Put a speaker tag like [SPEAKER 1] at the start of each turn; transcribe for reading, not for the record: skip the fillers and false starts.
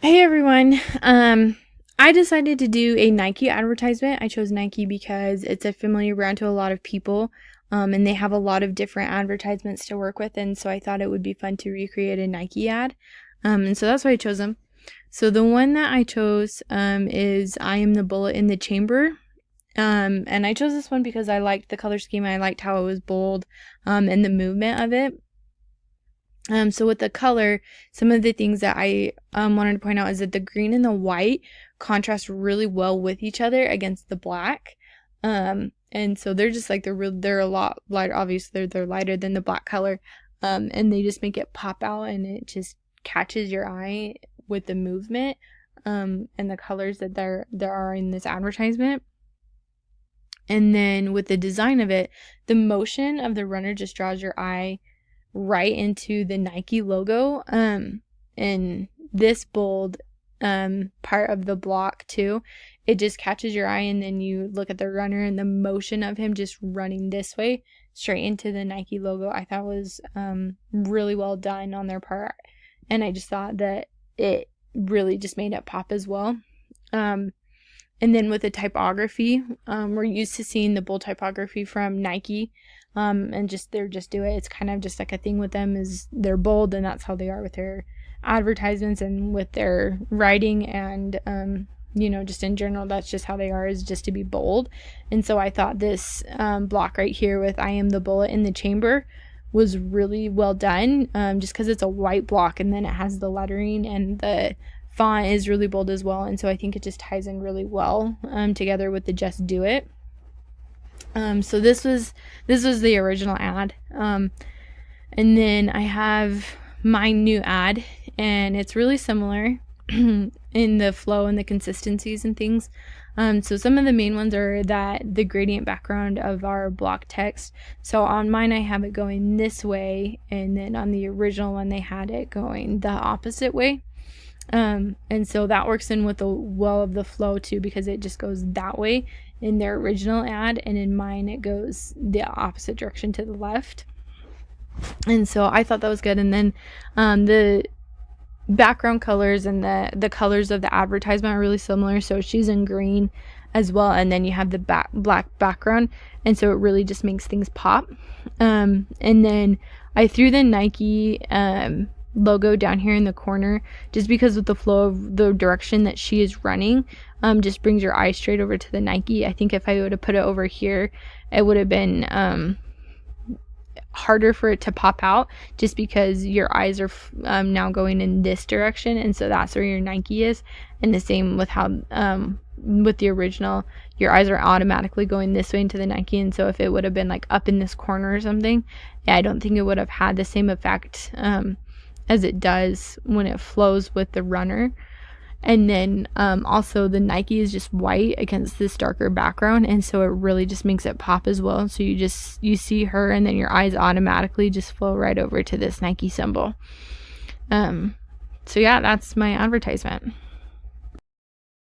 [SPEAKER 1] Hey everyone. I decided to do a Nike advertisement. I chose Nike because it's a familiar brand to a lot of people. And they have a lot of different advertisements to work with, and so I thought it would be fun to recreate a Nike ad. And so that's why I chose them. So the one that I chose is I Am the Bullet in the Chamber. And I chose this one because I liked the color scheme. I liked how it was bold, and the movement of it. So with the color, some of the things that I wanted to point out is that the green and the white contrast really well with each other against the black. And so they're just like they're a lot lighter. Obviously, they're lighter than the black color. And they just make it pop out, and it just catches your eye with the movement and the colors that there are in this advertisement. And then with the design of it, the motion of the runner just draws your eye right into the Nike logo. And this bold part of the block too, it just catches your eye, and then you look at the runner and the motion of him just running this way straight into the Nike logo. I thought was really well done on their part, and I just thought that it really just made it pop as well. And then with the typography, we're used to seeing the bold typography from Nike, and they're just do it. It's kind of just like a thing with them, is they're bold, and that's how they are with their advertisements and with their writing, and just in general, that's just how they are, is just to be bold. And so I thought this block right here with I Am the Bullet in the Chamber was really well done, just because it's a white block, and then it has the lettering, and the font is really bold as well, and so I think it just ties in really well together with the Just Do It. So this was the original ad, and then I have my new ad, and it's really similar in the flow and the consistencies and things. So some of the main ones are that the gradient background of our block text. So on mine I have it going this way, and then on the original one they had it going the opposite way. And so that works in with the well of the flow too, because it just goes that way in their original ad, and in mine it goes the opposite direction to the left. And so I thought that was good. And then the background colors and the colors of the advertisement are really similar. So she's in green as well, and then you have the black background, and so it really just makes things pop. And then I threw the Nike logo down here in the corner, just because with the flow of the direction that she is running, just brings your eye straight over to the Nike. I think if I would have put it over here, it would have been harder for it to pop out, just because your eyes are now going in this direction, and so that's where your Nike is. And the same with how with the original, your eyes are automatically going this way into the Nike, and so if it would have been like up in this corner or something, I don't think it would have had the same effect as it does when it flows with the runner. And then also the Nike is just white against this darker background, and so it really just makes it pop as well. So you see her, and then your eyes automatically just flow right over to this Nike symbol. So yeah, that's my advertisement.